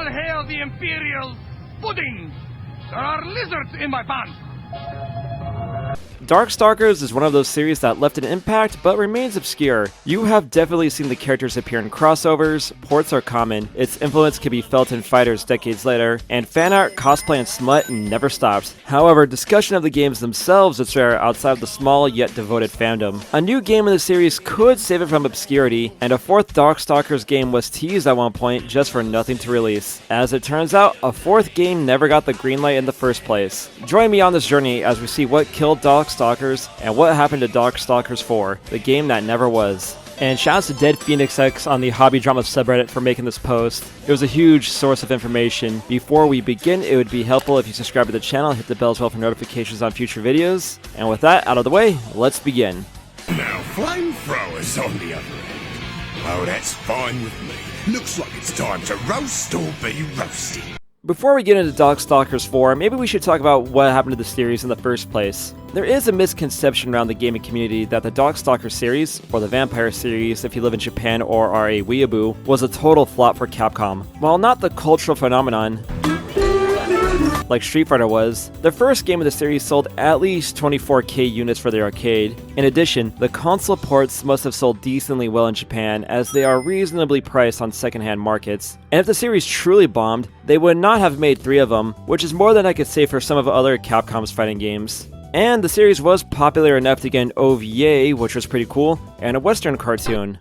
hail the Imperial pudding! There are lizards in my pants! Darkstalkers is one of those series that left an impact but remains obscure. You have definitely seen the characters appear in crossovers, ports are common, its influence can be felt in fighters decades later, and fan art, cosplay, and smut never stops. However, discussion of the games themselves is rare outside of the small yet devoted fandom. A new game in the series could save it from obscurity, and a fourth Darkstalkers game was teased at one point just for nothing to release. As it turns out, a fourth game never got the green light in the first place. Join me on this journey as we see what killed Darkstalkers and what happened to Darkstalkers 4, the game that never was. And shouts to Dead Phoenix X on the Hobby Drama subreddit for making this post. It was a huge source of information. Before we begin, it would be helpful if you subscribe to the channel, hit the bell as well for notifications on future videos. And with that out of the way, let's begin. Now flamethrowers on the other end. Oh, that's fine with me. Looks like it's time to roast or be roasted. Before we get into Darkstalkers 4, maybe we should talk about what happened to the series in the first place. There is a misconception around the gaming community that the Darkstalkers series, or the Vampire series if you live in Japan or are a weeaboo, was a total flop for Capcom. While not the cultural phenomenon like Street Fighter was, the first game of the series sold at least 24k units for the arcade. In addition, the console ports must have sold decently well in Japan as they are reasonably priced on secondhand markets. And if the series truly bombed, they would not have made 3 of them, which is more than I could say for some of other Capcom's fighting games. And the series was popular enough to get an OVA, which was pretty cool, and a Western cartoon.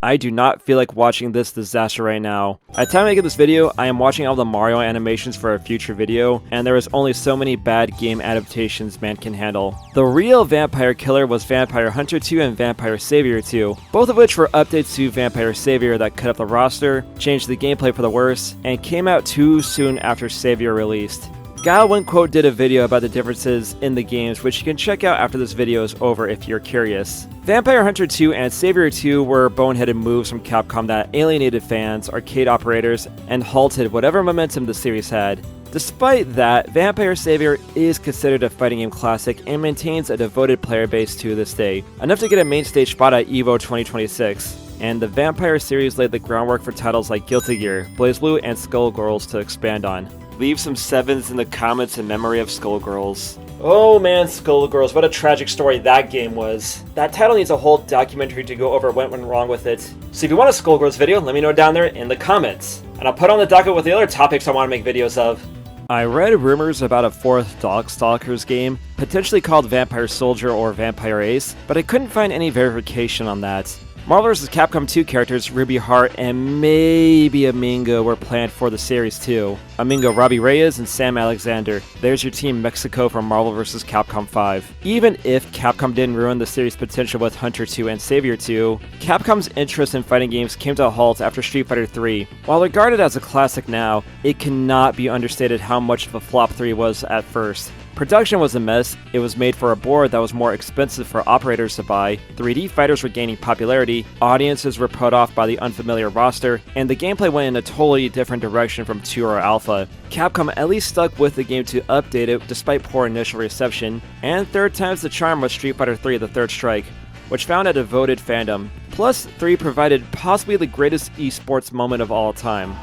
I do not feel like watching this disaster right now. At the time I make this video, I am watching all the Mario animations for a future video, and there is only so many bad game adaptations man can handle. The real Vampire Killer was Vampire Hunter 2 and Vampire Savior 2, both of which were updates to Vampire Savior that cut up the roster, changed the gameplay for the worse, and came out too soon after Savior released. Guy1Quote did a video about the differences in the games, which you can check out after this video is over if you're curious. Vampire Hunter 2 and Savior 2 were boneheaded moves from Capcom that alienated fans, arcade operators, and halted whatever momentum the series had. Despite that, Vampire Savior is considered a fighting game classic and maintains a devoted player base to this day, enough to get a main stage spot at EVO 2026. And the Vampire series laid the groundwork for titles like Guilty Gear, BlazBlue, and Skullgirls to expand on. Leave some 7s in the comments in memory of Skullgirls. Oh man, Skullgirls, what a tragic story that game was. That title needs a whole documentary to go over what went wrong with it. So if you want a Skullgirls video, let me know down there in the comments. And I'll put on the docket with the other topics I want to make videos of. I read rumors about a 4th Darkstalkers game, potentially called Vampire Soldier or Vampire Ace, but I couldn't find any verification on that. Marvel vs. Capcom 2 characters Ruby Hart and maybe Amingo were planned for the series too. Amingo Robbie Reyes and Sam Alexander. There's your Team Mexico from Marvel vs. Capcom 5. Even if Capcom didn't ruin the series' potential with Hunter 2 and Savior 2, Capcom's interest in fighting games came to a halt after Street Fighter 3. While regarded as a classic now, it cannot be understated how much of a flop 3 was at first. Production was a mess, it was made for a board that was more expensive for operators to buy, 3D fighters were gaining popularity, audiences were put off by the unfamiliar roster, and the gameplay went in a totally different direction from 2 or Alpha. Capcom at least stuck with the game to update it despite poor initial reception, and third time's the charm was Street Fighter 3: The Third Strike, which found a devoted fandom. Plus, 3 provided possibly the greatest esports moment of all time.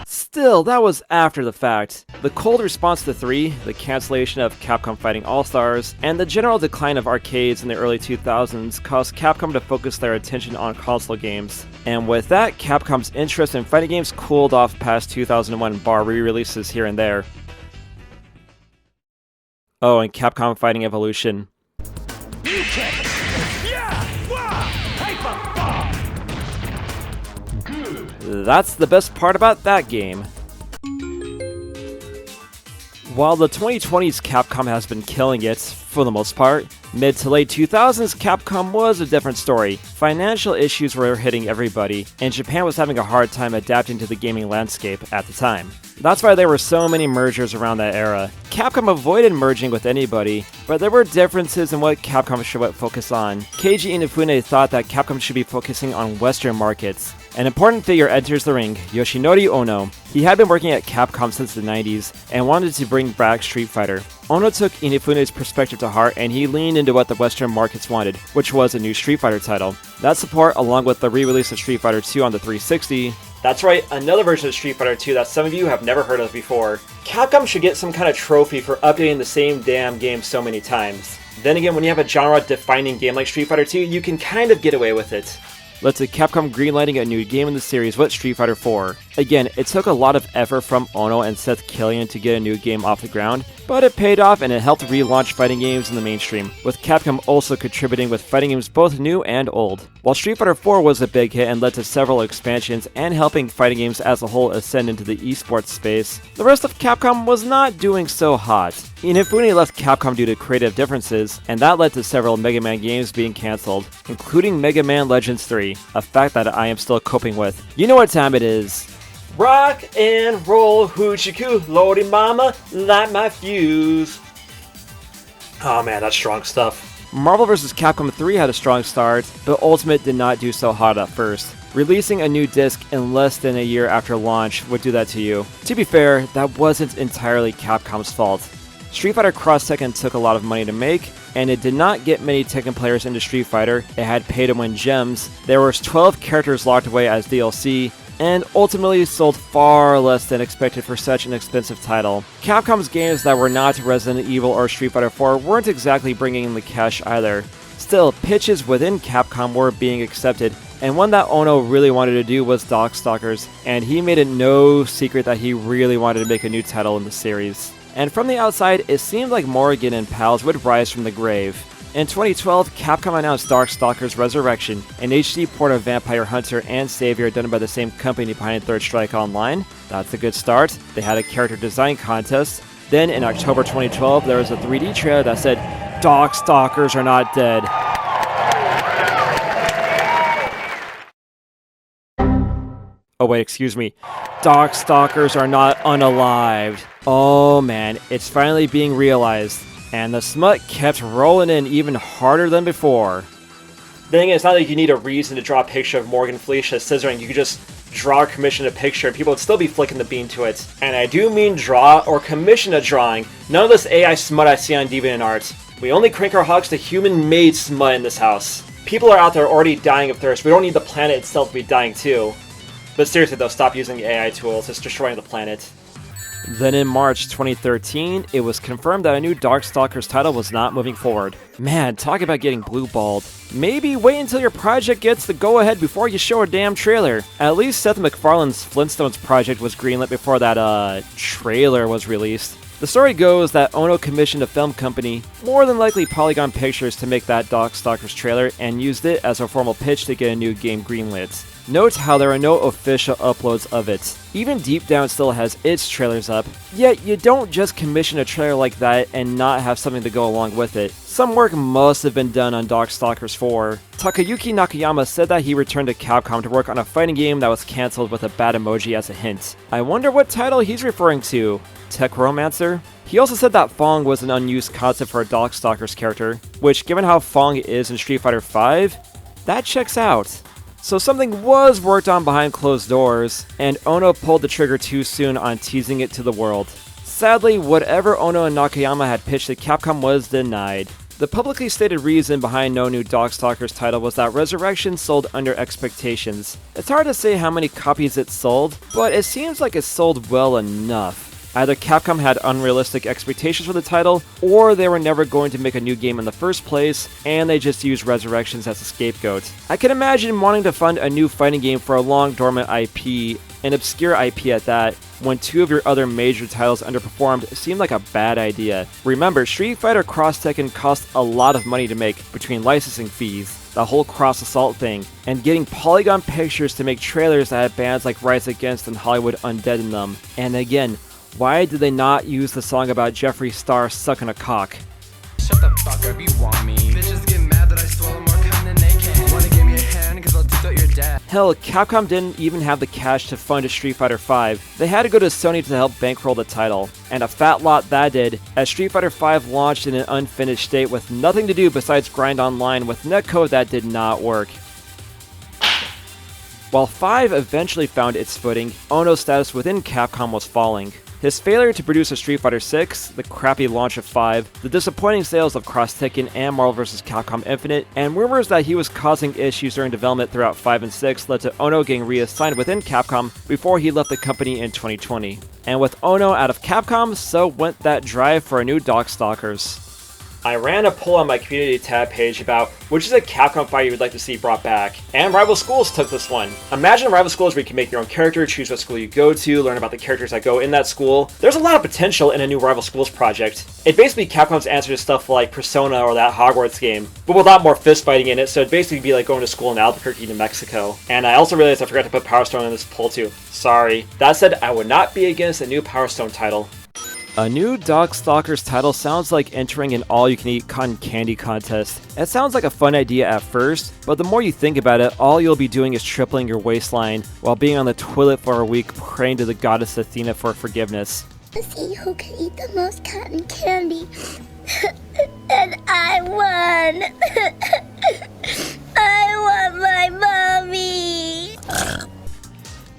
Still, that was after the fact. The cold response to 3, the cancellation of Capcom Fighting All-Stars, and the general decline of arcades in the early 2000s caused Capcom to focus their attention on console games. And with that, Capcom's interest in fighting games cooled off past 2001 bar re-releases here and there. Oh, and Capcom Fighting Evolution. That's the best part about that game. While the 2020s Capcom has been killing it, for the most part, mid to late 2000s Capcom was a different story. Financial issues were hitting everybody, and Japan was having a hard time adapting to the gaming landscape at the time. That's why there were so many mergers around that era. Capcom avoided merging with anybody, but there were differences in what Capcom should focus on. Keiji Inafune thought that Capcom should be focusing on Western markets, An important figure enters the ring, Yoshinori Ono. He had been working at Capcom since the 90s and wanted to bring back Street Fighter. Ono took Inafune's perspective to heart and he leaned into what the Western markets wanted, which was a new Street Fighter title. That support, along with the re-release of Street Fighter 2 on the 360, that's right, another version of Street Fighter 2 that some of you have never heard of before. Capcom should get some kind of trophy for updating the same damn game so many times. Then again, when you have a genre-defining game like Street Fighter 2, you can kind of get away with it. Led to Capcom greenlighting a new game in the series with Street Fighter 4. Again, it took a lot of effort from Ono and Seth Killian to get a new game off the ground, but it paid off and it helped relaunch fighting games in the mainstream, with Capcom also contributing with fighting games both new and old. While Street Fighter 4 was a big hit and led to several expansions and helping fighting games as a whole ascend into the esports space, the rest of Capcom was not doing so hot. Inafune left Capcom due to creative differences, and that led to several Mega Man games being cancelled, including Mega Man Legends 3, a fact that I am still coping with. You know what time it is. Rock and roll, hoochie-coo, lordy mama, light my fuse. Oh man, that's strong stuff. Marvel vs. Capcom 3 had a strong start, but Ultimate did not do so hot at first. Releasing a new disc in less than a year after launch would do that to you. To be fair, that wasn't entirely Capcom's fault. Street Fighter Cross Tekken took a lot of money to make, and it did not get many Tekken players into Street Fighter. It had pay-to-win gems. There were 12 characters locked away as DLC, and ultimately sold far less than expected for such an expensive title. Capcom's games that were not Resident Evil or Street Fighter 4 weren't exactly bringing in the cash either. Still, pitches within Capcom were being accepted, and one that Ono really wanted to do was Darkstalkers, and he made it no secret that he really wanted to make a new title in the series. And from the outside, it seemed like Morrigan and pals would rise from the grave. In 2012, Capcom announced Darkstalkers Resurrection, an HD port of Vampire Hunter and Savior done by the same company behind Third Strike Online. That's a good start. They had a character design contest. Then in October 2012, there was a 3D trailer that said, Darkstalkers are not dead. Oh wait, excuse me. Darkstalkers are not unalived. Oh man, it's finally being realized. And the smut kept rolling in even harder than before. Then again, it's not like you need a reason to draw a picture of Morgan Felicia scissoring. You could just draw or commission a picture and people would still be flicking the bean to it. And I do mean draw or commission a drawing. None of this AI smut I see on DeviantArt. We only crank our hogs to human-made smut in this house. People are out there already dying of thirst. We don't need the planet itself to be dying too. But seriously though, stop using AI tools. It's destroying the planet. Then in March 2013, it was confirmed that a new Darkstalkers title was not moving forward. Man, talk about getting blue-balled. Maybe wait until your project gets the go-ahead before you show a damn trailer. At least Seth MacFarlane's Flintstones project was greenlit before that, trailer was released. The story goes that Ono commissioned a film company, more than likely Polygon Pictures, to make that Darkstalkers trailer and used it as a formal pitch to get a new game greenlit. Note how there are no official uploads of it. Even Deep Down still has its trailers up, yet you don't just commission a trailer like that and not have something to go along with it. Some work must have been done on Darkstalkers 4. Takayuki Nakayama said that he returned to Capcom to work on a fighting game that was cancelled with a bad emoji as a hint. I wonder what title he's referring to. Tech Romancer? He also said that Fong was an unused concept for a Darkstalkers character, which given how Fong is in Street Fighter V, that checks out. So something was worked on behind closed doors, and Ono pulled the trigger too soon on teasing it to the world. Sadly, whatever Ono and Nakayama had pitched to Capcom was denied. The publicly stated reason behind no new Darkstalkers title was that Resurrection sold under expectations. It's hard to say how many copies it sold, but it seems like it sold well enough. Either Capcom had unrealistic expectations for the title, or they were never going to make a new game in the first place, and they just used Resurrections as a scapegoat. I can imagine wanting to fund a new fighting game for a long dormant IP, an obscure IP at that, when two of your other major titles underperformed seemed like a bad idea. Remember, Street Fighter Cross Tekken cost a lot of money to make between licensing fees, the whole Cross Assault thing, and getting Polygon Pictures to make trailers that had bands like Rise Against and Hollywood Undead in them. And again, why did they not use the song about Jeffree Star sucking a cock? Shut the fuck up, you want me. Bitches get mad that I swallow more cum than they can. Wanna give me a hand, cause I'll do out your dad. Hell, Capcom didn't even have the cash to fund a Street Fighter V. They had to go to Sony to help bankroll the title. And a fat lot that did, as Street Fighter V launched in an unfinished state with nothing to do besides grind online with netcode that did not work. While 5 eventually found its footing, Ono's status within Capcom was falling. His failure to produce a Street Fighter 6, the crappy launch of 5, the disappointing sales of Cross Tekken and Marvel vs. Capcom Infinite, and rumors that he was causing issues during development throughout 5 and 6 led to Ono getting reassigned within Capcom before he left the company in 2020. And with Ono out of Capcom, so went that drive for a new Darkstalkers. I ran a poll on my community tab page about which is a Capcom fighter you would like to see brought back, and Rival Schools took this one. Imagine Rival Schools where you can make your own character, choose what school you go to, learn about the characters that go in that school. There's a lot of potential in a new Rival Schools project. It's basically Capcom's answer to stuff like Persona or that Hogwarts game, but with a lot more fist fighting in it, so it'd basically be like going to school in Albuquerque, New Mexico. And I also realized I forgot to put Power Stone in this poll too. Sorry. That said, I would not be against a new Power Stone title. A new Darkstalkers title sounds like entering an all-you-can-eat cotton candy contest. It sounds like a fun idea at first, but the more you think about it, all you'll be doing is tripling your waistline while being on the toilet for a week praying to the goddess Athena for forgiveness. See who can eat the most cotton candy. And I won! I want my mommy!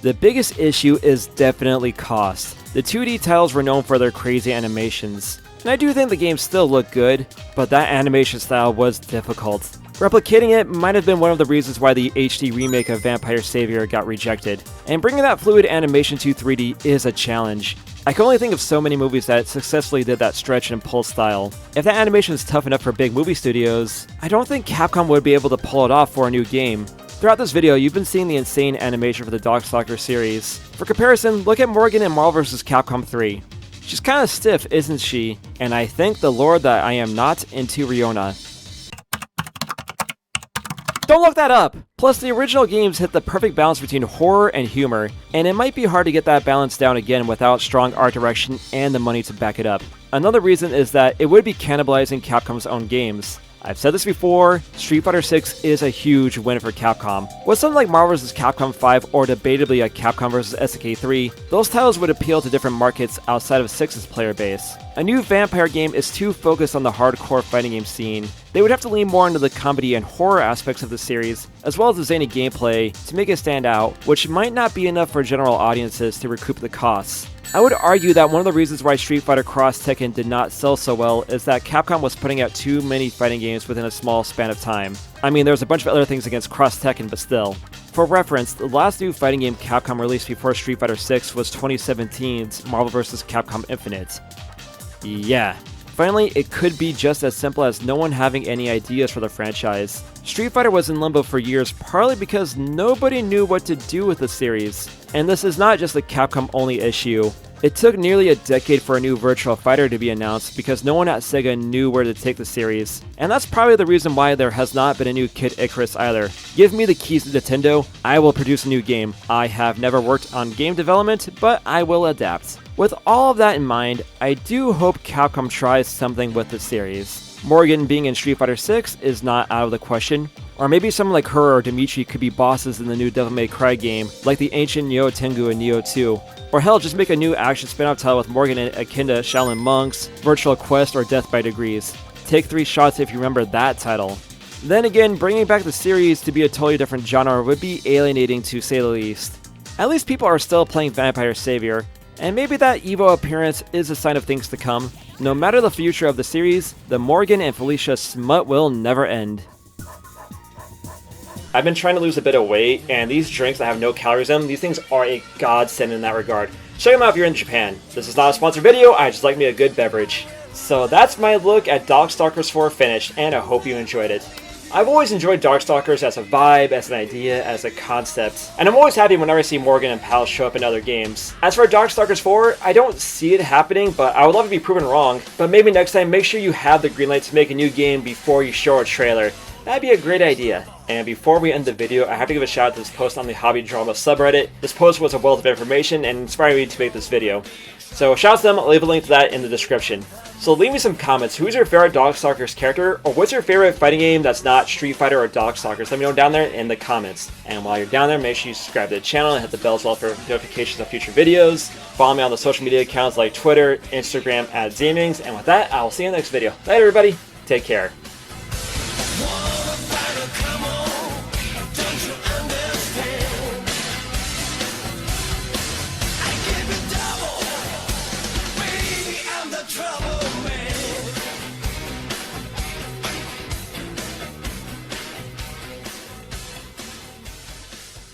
The biggest issue is definitely cost. The 2D titles were known for their crazy animations, and I do think the games still look good, but that animation style was difficult. Replicating it might have been one of the reasons why the HD remake of Vampire Savior got rejected, and bringing that fluid animation to 3D is a challenge. I can only think of so many movies that successfully did that stretch and pull style. If that animation is tough enough for big movie studios, I don't think Capcom would be able to pull it off for a new game. Throughout this video, you've been seeing the insane animation for the Darkstalkers series. For comparison, look at Morgan in Marvel vs. Capcom 3. She's kinda stiff, isn't she? And I thank the Lord that I am not into Riona. Don't look that up! Plus, the original games hit the perfect balance between horror and humor, and it might be hard to get that balance down again without strong art direction and the money to back it up. Another reason is that it would be cannibalizing Capcom's own games. I've said this before, Street Fighter 6 is a huge win for Capcom. With something like Marvel vs. Capcom 5 or debatably a Capcom vs. SNK 3, those titles would appeal to different markets outside of 6's player base. A new Vampire game is too focused on the hardcore fighting game scene. They would have to lean more into the comedy and horror aspects of the series, as well as the zany gameplay, to make it stand out, which might not be enough for general audiences to recoup the costs. I would argue that one of the reasons why Street Fighter Cross Tekken did not sell so well is that Capcom was putting out too many fighting games within a small span of time. I mean, there's a bunch of other things against Cross Tekken, but still. For reference, the last new fighting game Capcom released before Street Fighter 6 was 2017's Marvel vs. Capcom Infinite. Yeah. Finally, it could be just as simple as no one having any ideas for the franchise. Street Fighter was in limbo for years partly because nobody knew what to do with the series. And this is not just a Capcom-only issue. It took nearly a decade for a new Virtua Fighter to be announced because no one at Sega knew where to take the series. And that's probably the reason why there has not been a new Kid Icarus either. Give me the keys to Nintendo, I will produce a new game. I have never worked on game development, but I will adapt. With all of that in mind, I do hope Capcom tries something with the series. Morgan being in Street Fighter 6 is not out of the question. Or maybe someone like her or Dimitri could be bosses in the new Devil May Cry game, like the ancient Neo Tengu in Neo 2. Or hell, just make a new action spin-off title with Morgan and akin to Shaolin Monks, Virtual Quest, or Death by Degrees. Take 3 shots if you remember that title. Then again, bringing back the series to be a totally different genre would be alienating to say the least. At least people are still playing Vampire Savior, and maybe that Evo appearance is a sign of things to come. No matter the future of the series, the Morgan and Felicia smut will never end. I've been trying to lose a bit of weight, and these drinks that have no calories in them, these things are a godsend in that regard. Check them out if you're in Japan. This is not a sponsored video, I just like me a good beverage. So that's my look at Darkstalkers 4 finished, and I hope you enjoyed it. I've always enjoyed Darkstalkers as a vibe, as an idea, as a concept, and I'm always happy whenever I see Morgan and pals show up in other games. As for Darkstalkers 4, I don't see it happening, but I would love to be proven wrong. But maybe next time, make sure you have the green light to make a new game before you show a trailer. That'd be a great idea. And before we end the video, I have to give a shout out to this post on the Hobby Drama subreddit. This post was a wealth of information and inspired me to make this video. So shout out to them, I'll leave a link to that in the description. So leave me some comments, who's your favorite Darkstalkers character, or what's your favorite fighting game that's not Street Fighter or Darkstalkers? Let me know down there in the comments. And while you're down there, make sure you subscribe to the channel and hit the bell as well for notifications of future videos. Follow me on the social media accounts like Twitter, Instagram, @Zamings, and with that, I will see you in the next video. Later everybody, take care.